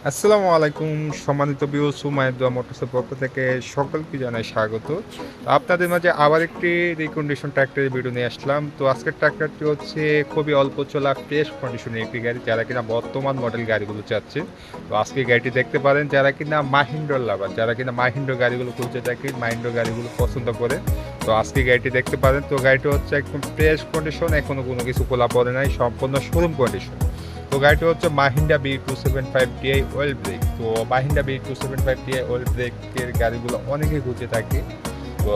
আসসালামু আলাইকুম সম্মানিত ভিউয়ার্স, সুমাইদুয়া মোটরসের পক্ষ থেকে সকলকে জানাই স্বাগত। আপনাদের মাঝে আবার একটি রিকন্ডিশন ট্র্যাক্টরের ভিডিও নিয়ে আসলাম। তো আজকের ট্র্যাক্টরটি হচ্ছে খুবই অল্প চলা ফ্রেশ কন্ডিশনের একটি গাড়ি, যারা কিনা বর্তমান মডেল গাড়িগুলো চাচ্ছে। তো আজকে গাড়িটি দেখতে পারেন, যারা কিনা মাহিন্দ্রার লাভার, যারা কিনা মাহিন্দ্রা গাড়িগুলো খুঁজে থাকে, মাহিন্দ্রা গাড়িগুলো পছন্দ করে, তো আজকে গাড়িটি দেখতে পারেন। তো গাড়িটি হচ্ছে একদম ফ্রেশ কন্ডিশন, এখনো কোনো কিছু খোলা পড়ে নাই, সম্পূর্ণ শোরুম কন্ডিশন। তো গাড়িটি হচ্ছে মাহিন্দ্রা B275Ti ওয়েল ব্রেক। তো মাহিন্দ্রা B275Ti ওয়েল ব্রেকের গাড়িগুলো অনেকেই খুঁজে থাকে। তো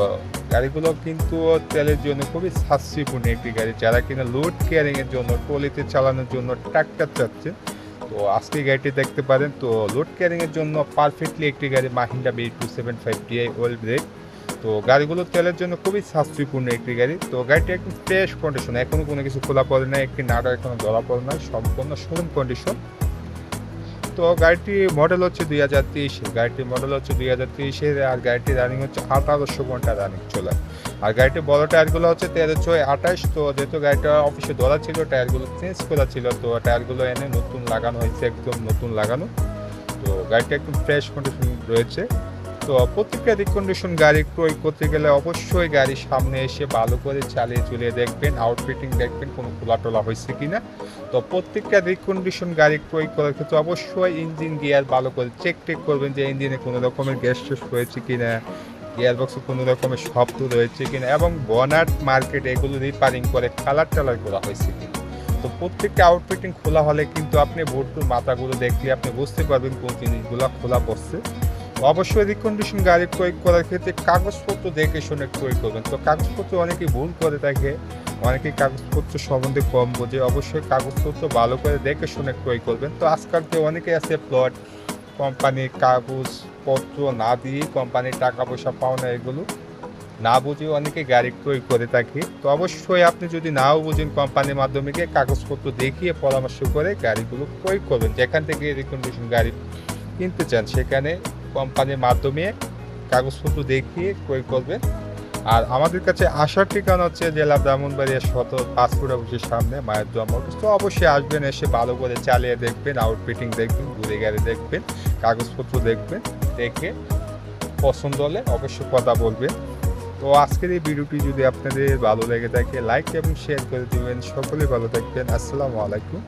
গাড়িগুলো কিন্তু তেলের জন্য খুবই সাশ্রয়পূর্ণ একটি গাড়ি, যারা কিনা লোড কেয়ারিং এর জন্য, ট্রলিতে চালানোর জন্য ট্রাক্টর চাচ্ছে। তো আজকে গাড়িটি দেখতে পারেন। তো লোড ক্যারিং এর জন্য পারফেক্টলি একটি গাড়ি মাহিন্দ্রা B275Ti ওয়েল ব্রেক। তো গাড়িগুলো তেলের জন্য খুবই সাশ্রয়পূর্ণ একটি গাড়ি। তো গাড়িটি একদম ফ্রেশ কন্ডিশন, এখনো কোনো কিছু খোলা পড়ে নাই, একটি নাটক এখনো ধরা পড়ে নাই, সম্পূর্ণ শোরুম কন্ডিশন। তো গাড়িটি মডেল হচ্ছে 2023, গাড়িটির মডেল হচ্ছে 2023, আর গাড়িটির রানিং হচ্ছে 1800 ঘন্টা রানিং চলে। আর গাড়িটির বড় টায়ারগুলো হচ্ছে 13/28। তো যেহেতু গাড়িটা অফিসে ধরা ছিল, টায়ারগুলো চেঞ্জ করা ছিল, তো টায়ারগুলো এনে নতুন লাগানো হয়েছে, একদম নতুন লাগানো। তো গাড়িটা একদম ফ্রেশ কন্ডিশন রয়েছে। তো প্রত্যেকটা রিকন্ডিশন গাড়ি ক্রয় করতে গেলে অবশ্যই গাড়ির সামনে এসে ভালো করে চালিয়ে দেখবেন, আউটফিটিং দেখবেন কোনো খোলা টোলা হয়েছে কিনা। তো প্রত্যেকটা রিকন্ডিশন গাড়ি ক্রয় করার ক্ষেত্রে অবশ্যই ইঞ্জিন গিয়ার ভালো করে চেক করবেন, যে ইঞ্জিনে কোনো রকমের গ্যাস টেস হয়েছে কিনা, গিয়ার বক্সে কোনো রকমের শব্দ রয়েছে কিনা, এবং বনাট মার্কেট এগুলো রিপারিং করে কালার টালার করা হয়েছে কিনা। তো প্রত্যেকটা আউটফিটিং খোলা হলে কিন্তু আপনি বোর্ডের মাথাগুলো দেখলে আপনি বুঝতে পারবেন কোন জিনিসগুলো খোলা পড়ছে। অবশ্যই রিকন্ডিশন গাড়ি ক্রয় করার ক্ষেত্রে কাগজপত্র দেখে শুনে ক্রয় করবেন। তো কাগজপত্র অনেকেই ভুল করে থাকে, অনেকেই কাগজপত্র সম্বন্ধে কম বোঝে। অবশ্যই কাগজপত্র ভালো করে দেখে শুনে ক্রয় করবেন। তো আজকালকে অনেকে আছে প্লট, কোম্পানির কাগজপত্র না দিয়ে কোম্পানির টাকা পয়সা পাওনা, এগুলো না বুঝে অনেকে গাড়ি ক্রয় করে থাকে। তো অবশ্যই আপনি যদি নাও বুঝেন, কোম্পানির মাধ্যমে গিয়ে কাগজপত্র দেখিয়ে পরামর্শ করে গাড়িগুলো ক্রয় করবেন। যেখান থেকে রিকন্ডিশন গাড়ি কিনতে চান সেখানে কোম্পানির মাধ্যমে কাগজপত্র দেখিয়ে ক্রয় করবেন। আর আমাদের কাছে আসার ঠিকানা হচ্ছে জেলা ব্রাহ্মণবাড়িয়া সদর পাসপোর্ট অফিসের সামনে মায়ের দোয়া মোটরস। তো অবশ্যই আসবেন, এসে ভালো করে চালিয়ে দেখবেন, আউটফিটিং দেখবেন, ঘুরে গাড়ি দেখবেন, কাগজপত্র দেখবেন, দেখে পছন্দ হলে অবশ্যই কথা বলবেন। তো আজকের এই ভিডিওটি যদি আপনাদের ভালো লেগে থাকে, লাইক এবং শেয়ার করে দিবেন। সকলেই ভালো থাকবেন। আসসালামু আলাইকুম।